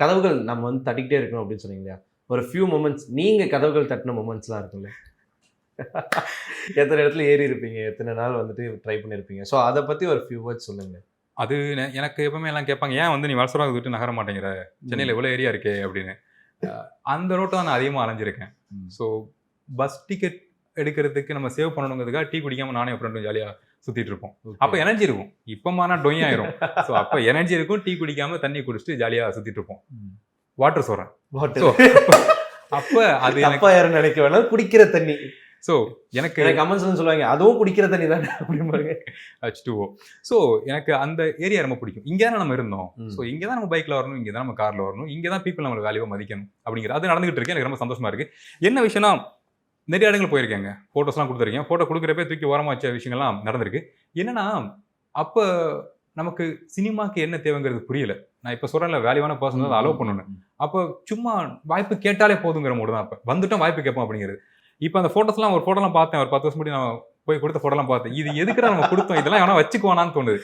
கதவுகள் நம்ம வந்து தட்டிக்கிட்டே இருக்கணும் அப்படின்னு சொன்னீங்க இல்லையா? ஒரு ஃபியூ மொமெண்ட்ஸ் நீங்க கதவுகள் தட்டின மொமெண்ட்ஸ்லாம் இருக்கும்ல? எத்தனை இடத்துல ஏறி இருப்பீங்க? எத்தனை நாள் வந்துட்டு ட்ரை பண்ணியிருப்பீங்க? ஸோ அத பத்தி ஒரு ஃபியூ வேர்ட்ஸ் சொல்லுங்க. அது எனக்கு எப்பவுமே எல்லாம் கேட்பாங்க, "ஏன் வந்து நீ வலசரவாக்கத்த விட்டு நகர மாட்டேங்கிற? சென்னையில இவ்வளோ ஏரியா இருக்கே" அப்படின்னு. அந்த ரோட்ட தான் நான் அதிகமா அலைஞ்சிருக்கேன். ஸோ பஸ் டிக்கெட் எடுக்கிறதுக்கு நம்ம சேவ் பண்ணணுங்கிறதுக்காக டீ குடிக்காம நானும் என் ஃப்ரெண்டும் ஜாலியா சுத்திட்டு இருப்போம். அப்ப எனர்ஜி இருக்கும். இப்பமானா டொய் ஆயிரும். ஸோ அப்ப எனர்ஜி இருக்கும். டீ குடிக்காம தண்ணி குடிச்சிட்டு ஜாலியா சுத்திட்டு இருப்போம். வாட்டர் சொல்றேன். வாட்டர். அப்ப அது தப்பா யாரும் நினைக்க வேணாம். குடிக்கிற தண்ணி. ஸோ எனக்கு கமெண்ட்ஸ்ல சொல்லுவாங்க, அதுவும் குடிக்கிற தண்ணி தானே அப்படிம்பாங்க. H2O. ஸோ எனக்கு அந்த ஏரியா ரொம்ப பிடிக்கும். இங்கே தான் நம்ம இருந்தோம். ஸோ இங்கே தான் நம்ம பைக்ல வரணும், இங்கே தான் நம்ம கார்ல வரணும், இங்கே தான் பீப்புள் நம்மளை வேல்யூவாக மதிக்கணும் அப்படிங்கிற அது நடந்துகிட்டு இருக்கு. எனக்கு ரொம்ப சந்தோஷமா இருக்கு. என்ன விஷயம்னா, நிறைய இடங்கள் போயிருக்கேங்க. ஃபோட்டோஸ்லாம் கொடுத்துருக்கேன். ஃபோட்டோ கொடுக்குறப்பே தூக்கி ஓரமாக வச்ச விஷயங்கள்லாம் நடந்திருக்கு. என்னன்னா, அப்போ நமக்கு சினிமாக்கு என்ன தேவைங்கிறது புரியல. நான் இப்போ சொல்கிறேன்ல, வேல்யூவான பர்சன் அதை அலோவ் பண்ணணும். அப்போ சும்மா வாய்ப்பு கேட்டாலே போதுங்கிற மூடு தான். அப்போ வந்துட்டோம் வாய்ப்பு கேட்போம் அப்படிங்கிறது. இப்போ அந்த ஃபோட்டோஸ்லாம் ஒரு ஃபோட்டோலாம் பார்த்தேன். ஒரு 10 வருஷம் முன்னாடி நான் போய் கொடுத்த ஃபோட்டோலாம் பார்த்தேன். இது எதுக்குடா நம்ம கொடுத்தோம், இதெல்லாம் எவனா வச்சுக்குவானான்னு தோணுது.